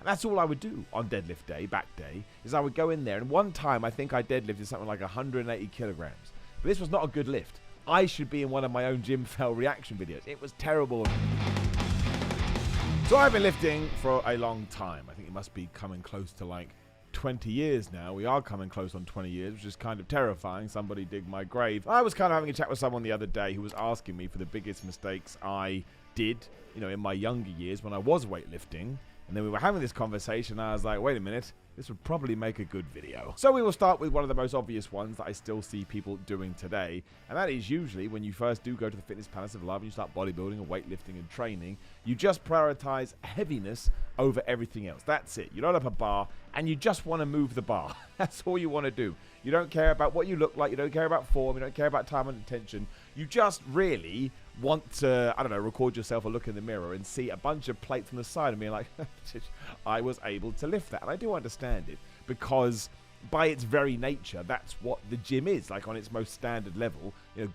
And that's all I would do on deadlift day, back day, is I would go in there. And one time, I think I deadlifted something like 180 kilograms. But this was not a good lift. I should be in one of my own gym fail reaction videos. It was terrible. So I've been lifting for a long time. I think it must be coming close to like 20 years now. We are coming close on 20 years, which is kind of terrifying. Somebody dig my grave. I was kind of having a chat with someone the other day who was asking me for the biggest mistakes I did, in my younger years when I was weightlifting. And then we were having this conversation, and I was like, wait a minute, this would probably make a good video. So we will start with one of the most obvious ones that I still see people doing today, and that is usually when you first do go to the fitness palace of love and you start bodybuilding and weightlifting and training, you just prioritize heaviness over everything else. That's it. You load up a bar and you just want to move the bar. That's all you want to do. You don't care about what you look like, you don't care about form, you don't care about time and attention. You just really want to, record yourself or look in the mirror and see a bunch of plates on the side and be like, I was able to lift that. And I do understand it, because by its very nature, that's what the gym is, like on its most standard level.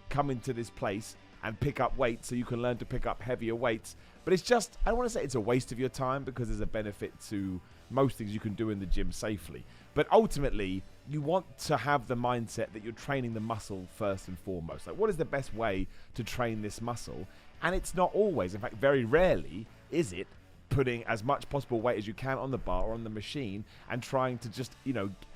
Come into this place and pick up weights so you can learn to pick up heavier weights. But it's just, I don't want to say it's a waste of your time, because there's a benefit to most things you can do in the gym safely. But ultimately, you want to have the mindset that you're training the muscle first and foremost. Like, what is the best way to train this muscle? And it's not always, in fact, very rarely is it putting as much possible weight as you can on the bar or on the machine and trying to just,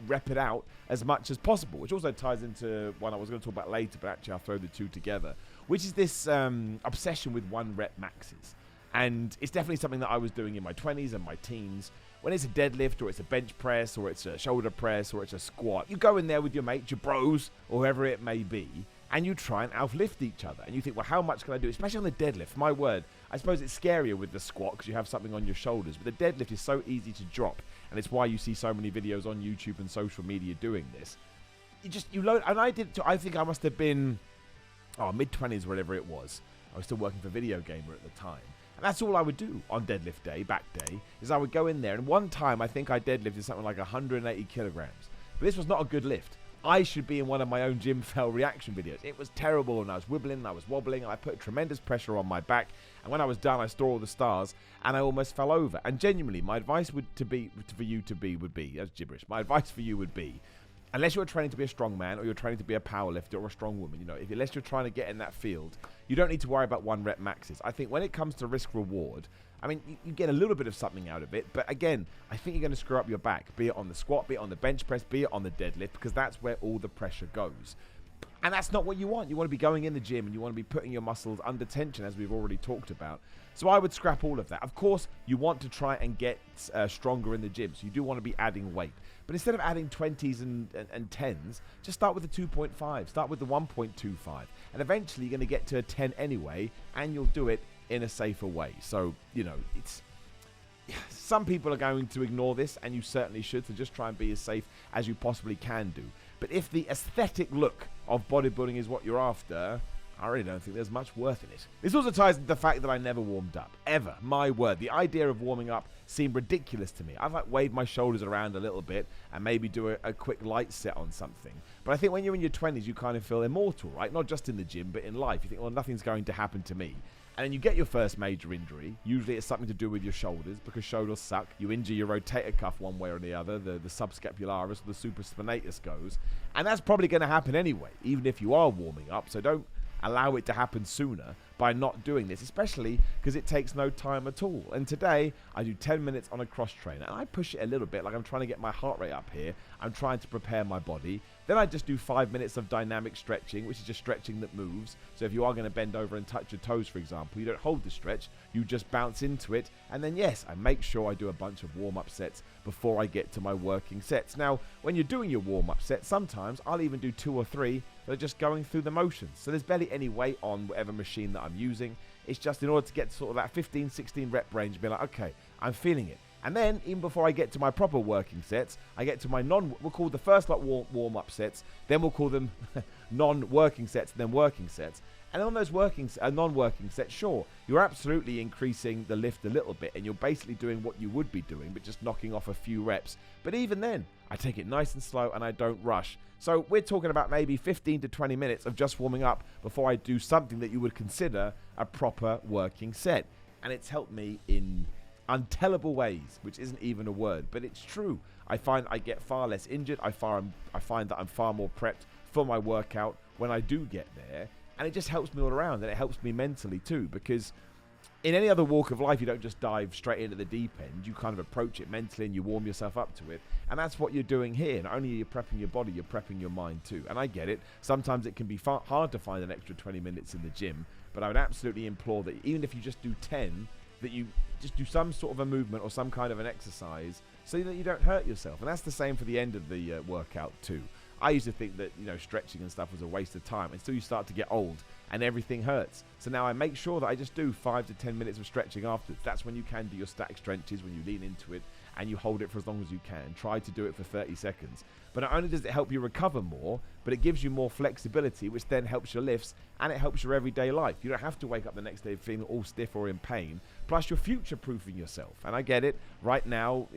rep it out as much as possible, which also ties into one I was going to talk about later, but actually I'll throw the two together, which is this obsession with one rep maxes. And it's definitely something that I was doing in my 20s and my teens. When it's a deadlift or it's a bench press or it's a shoulder press or it's a squat, you go in there with your mates, your bros, or whoever it may be, and you try and outlift each other. And you think, well, how much can I do? Especially on the deadlift. My word, I suppose it's scarier with the squat because you have something on your shoulders. But the deadlift is so easy to drop. And it's why you see so many videos on YouTube and social media doing this. You load, and I think I must have been, mid-20s, whatever it was. I was still working for Video Gamer at the time. And that's all I would do on deadlift day, back day, is I would go in there. And one time, I think I deadlifted something like 180 kilograms. But this was not a good lift. I should be in one of my own gym fail reaction videos. It was terrible, and I was wibbling, and I was wobbling, and I put tremendous pressure on my back. And when I was done, I saw all the stars, and I almost fell over. And genuinely, my advice would be, that's gibberish. My advice for you would be, unless you're training to be a strong man or you're training to be a power lifter or a strong woman, unless you're trying to get in that field, you don't need to worry about one rep maxes. I think when it comes to risk reward, you get a little bit of something out of it, but again, I think you're going to screw up your back, be it on the squat, be it on the bench press, be it on the deadlift, because that's where all the pressure goes. And that's not what you want. You want to be going in the gym and you want to be putting your muscles under tension, as we've already talked about. So I would scrap all of that. Of course, you want to try and get stronger in the gym, so you do want to be adding weight. But instead of adding 20s and 10s, just start with the 2.5, start with the 1.25. And eventually you're going to get to a 10 anyway, and you'll do it in a safer way. So, it's... Some people are going to ignore this, and you certainly should, so just try and be as safe as you possibly can do. But if the aesthetic look of bodybuilding is what you're after, I really don't think there's much worth in it. This also ties into the fact that I never warmed up. Ever. My word. The idea of warming up seemed ridiculous to me. I'd wave my shoulders around a little bit and maybe do a quick light set on something. But I think when you're in your 20s, you kind of feel immortal, right? Not just in the gym, but in life. You think, well, nothing's going to happen to me. And then you get your first major injury. Usually it's something to do with your shoulders, because shoulders suck. You injure your rotator cuff one way or the other, the subscapularis or the supraspinatus goes. And that's probably going to happen anyway, even if you are warming up. So don't allow it to happen sooner by not doing this, especially because it takes no time at all. And today I do 10 minutes on a cross trainer, and I push it a little bit, like I'm trying to get my heart rate up here. I'm trying to prepare my body. Then I just do 5 minutes of dynamic stretching, which is just stretching that moves. So if you are going to bend over and touch your toes, for example, you don't hold the stretch, you just bounce into it. And then yes, I make sure I do a bunch of warm-up sets before I get to my working sets. Now, when you're doing your warm-up sets, sometimes I'll even do 2 or 3 that are just going through the motions. So there's barely any weight on whatever machine that I'm using. It's just in order to get to sort of that 15, 16 rep range, be like, okay, I'm feeling it. And then, even before I get to my proper working sets, I get to my we'll call the first lot warm-up sets, then we'll call them non-working sets, and then working sets. And on those non-working sets, sure, you're absolutely increasing the lift a little bit, and you're basically doing what you would be doing, but just knocking off a few reps. But even then, I take it nice and slow, and I don't rush. So we're talking about maybe 15 to 20 minutes of just warming up before I do something that you would consider a proper working set. And it's helped me in untellable ways, which isn't even a word, but it's true. I find I get far less injured. I find that I'm far more prepped for my workout when I do get there, and it just helps me all around, and it helps me mentally too, because in any other walk of life, you don't just dive straight into the deep end. You kind of approach it mentally and you warm yourself up to it. And that's what you're doing here. Not only are you prepping your body, you're prepping your mind too. And I get it. Sometimes it can be hard to find an extra 20 minutes in the gym. But I would absolutely implore that even if you just do 10, that you just do some sort of a movement or some kind of an exercise so that you don't hurt yourself. And that's the same for the end of the workout too. I used to think that, stretching and stuff was a waste of time until you start to get old and everything hurts. So now I make sure that I just do 5 to 10 minutes of stretching afterwards. That's when you can do your static stretches, when you lean into it and you hold it for as long as you can. Try to do it for 30 seconds. But not only does it help you recover more, but it gives you more flexibility, which then helps your lifts and it helps your everyday life. You don't have to wake up the next day feeling all stiff or in pain. Plus, you're future-proofing yourself. And I get it. Right now,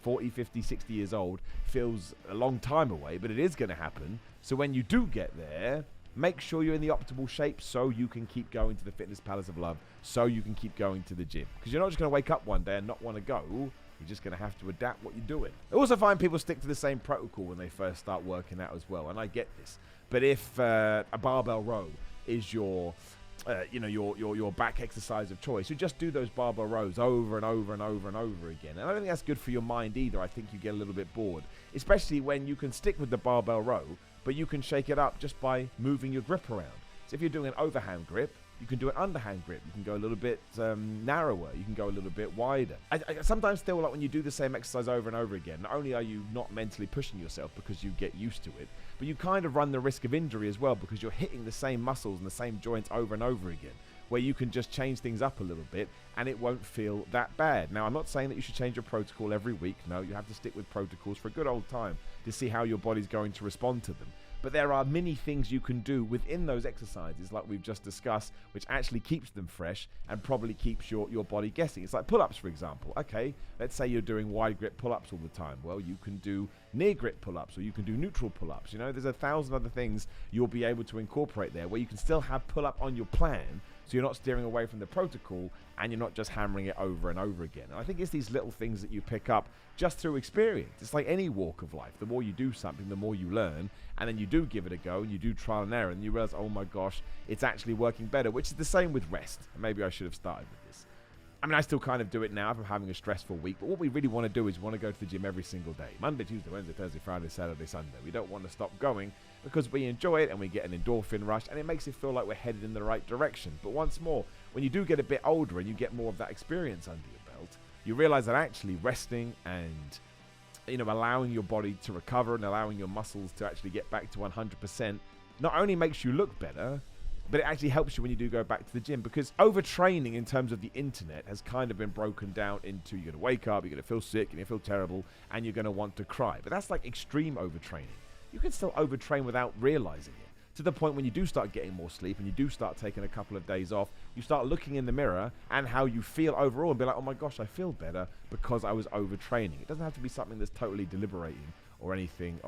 40, 50, 60 years old feels a long time away, but it is going to happen. So when you do get there, make sure you're in the optimal shape so you can keep going to the fitness palace of love, so you can keep going to the gym. Because you're not just going to wake up one day and not want to go. You're just going to have to adapt what you're doing. I also find people stick to the same protocol when they first start working out as well, and I get this. But if a barbell row is your back exercise of choice, you just do those barbell rows over and over and over and over again. And I don't think that's good for your mind either. I think you get a little bit bored, especially when you can stick with the barbell row, but you can shake it up just by moving your grip around. So if you're doing an overhand grip, you can do an underhand grip. You can go a little bit narrower. You can go a little bit wider. I sometimes feel like when you do the same exercise over and over again, not only are you not mentally pushing yourself because you get used to it, but you kind of run the risk of injury as well because you're hitting the same muscles and the same joints over and over again, where you can just change things up a little bit and it won't feel that bad. Now, I'm not saying that you should change your protocol every week. No, you have to stick with protocols for a good old time to see how your body's going to respond to them. But there are many things you can do within those exercises, like we've just discussed, which actually keeps them fresh and probably keeps your body guessing. It's like pull-ups, for example. Okay, let's say you're doing wide grip pull-ups all the time. Well, you can do near grip pull-ups or you can do neutral pull-ups. There's 1,000 other things you'll be able to incorporate there where you can still have pull-up on your plan, so you're not steering away from the protocol and you're not just hammering it over and over again. And I think it's these little things that you pick up just through experience. It's like any walk of life. The more you do something, the more you learn, and then you do give it a go and you do trial and error and you realize, oh my gosh, it's actually working better, which is the same with rest. Maybe I should have started with this. I mean, I still kind of do it now if I'm having a stressful week, but what we really want to do is we want to go to the gym every single day. Monday, Tuesday, Wednesday, Thursday, Friday, Saturday, Sunday. We don't want to stop going because we enjoy it and we get an endorphin rush and it makes it feel like we're headed in the right direction. But once more, when you do get a bit older and you get more of that experience under your belt, you realize that actually resting and allowing your body to recover and allowing your muscles to actually get back to 100% not only makes you look better, but it actually helps you when you do go back to the gym, because overtraining in terms of the internet has kind of been broken down into you're going to wake up, you're going to feel sick, you're going to feel terrible, and you're going to want to cry. But that's like extreme overtraining. You can still overtrain without realizing it, to the point when you do start getting more sleep and you do start taking a couple of days off, you start looking in the mirror and how you feel overall and be like, oh my gosh, I feel better because I was overtraining. It doesn't have to be something that's totally deliberating or anything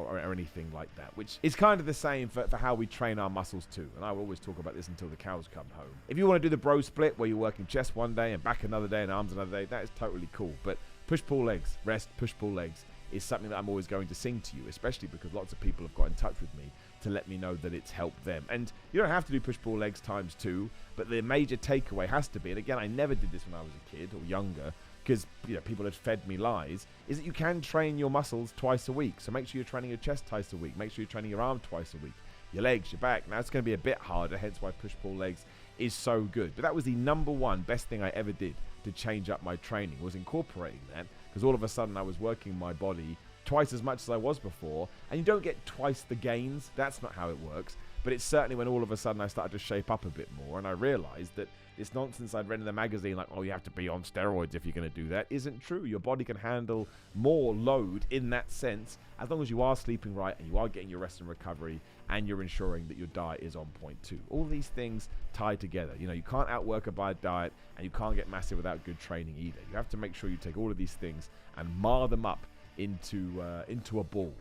like that, which is kind of the same for how we train our muscles too. And I will always talk about this until the cows come home. If you want to do the bro split where you're working chest one day and back another day and arms another day, that is totally cool. But push-pull legs, rest, push-pull legs is something that I'm always going to sing to you, especially because lots of people have got in touch with me to let me know that it's helped them. And you don't have to do push-pull legs times 2, but the major takeaway has to be, and again, I never did this when I was a kid or younger, because people had fed me lies, is that you can train your muscles twice a week. So make sure you're training your chest twice a week. Make sure you're training your arm twice a week. Your legs, your back. Now it's going to be a bit harder, hence why push-pull legs is so good. But that was the number one best thing I ever did to change up my training, was incorporating that, because all of a sudden I was working my body twice as much as I was before, and you don't get twice the gains. That's not how it works. But it's certainly when all of a sudden I started to shape up a bit more, and I realized that this nonsense I'd read in the magazine, like, oh, you have to be on steroids if you're going to do that, isn't true. Your body can handle more load in that sense, as long as you are sleeping right and you are getting your rest and recovery and you're ensuring that your diet is on point too. All these things tie together. You can't outwork a bad diet and you can't get massive without good training either. You have to make sure you take all of these things and mar them up into a ball.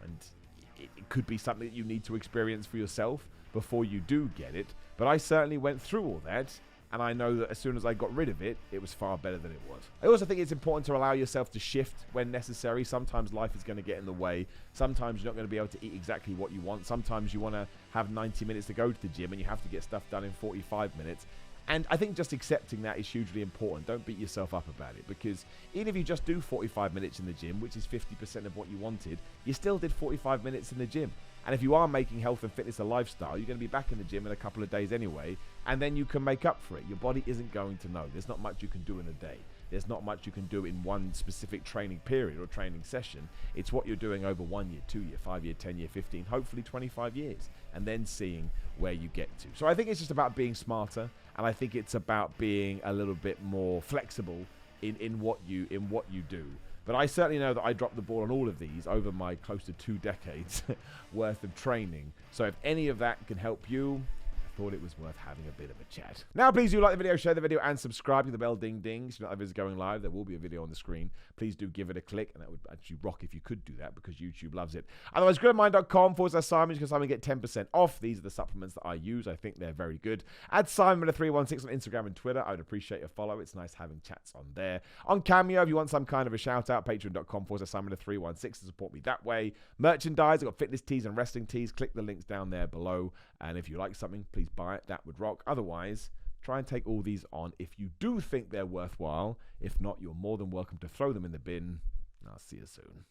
And it could be something that you need to experience for yourself before you do get it. But I certainly went through all that And I know that as soon as I got rid of it, it was far better than it was. I also think it's important to allow yourself to shift when necessary. Sometimes life is going to get in the way. Sometimes you're not going to be able to eat exactly what you want. Sometimes you want to have 90 minutes to go to the gym and you have to get stuff done in 45 minutes. And I think just accepting that is hugely important. Don't beat yourself up about it, because even if you just do 45 minutes in the gym, which is 50% of what you wanted, you still did 45 minutes in the gym. And if you are making health and fitness a lifestyle, you're going to be back in the gym in a couple of days anyway, and then you can make up for it. Your body isn't going to know. There's not much you can do in a day. There's not much you can do in one specific training period or training session. It's what you're doing over 1 year, 2 year, 5 year, 10 year, 15, hopefully 25 years, and then seeing where you get to. So I think it's just about being smarter, and I think it's about being a little bit more flexible in what you do. But I certainly know that I dropped the ball on all of these over my close to 2 decades worth of training. So if any of that can help you, I thought it was worth having a bit of a chat. Now, please do like the video, share the video, and subscribe to the bell ding ding so you know that video's going live. There will be a video on the screen. Please do give it a click, and that would actually rock if you could do that, because YouTube loves it. Otherwise, grillmind.com/Simon. You can Simon get 10% off. These are the supplements that I use. I think they're very good. Add Simon316 on Instagram and Twitter. I would appreciate your follow. It's nice having chats on there. On Cameo, if you want some kind of a shout out, patreon.com/Simon316 to support me that way. Merchandise, I've got fitness tees and wrestling tees. Click the links down there below. And if you like something, please buy it. That would rock. Otherwise, try and take all these on if you do think they're worthwhile. If not, you're more than welcome to throw them in the bin. I'll see you soon.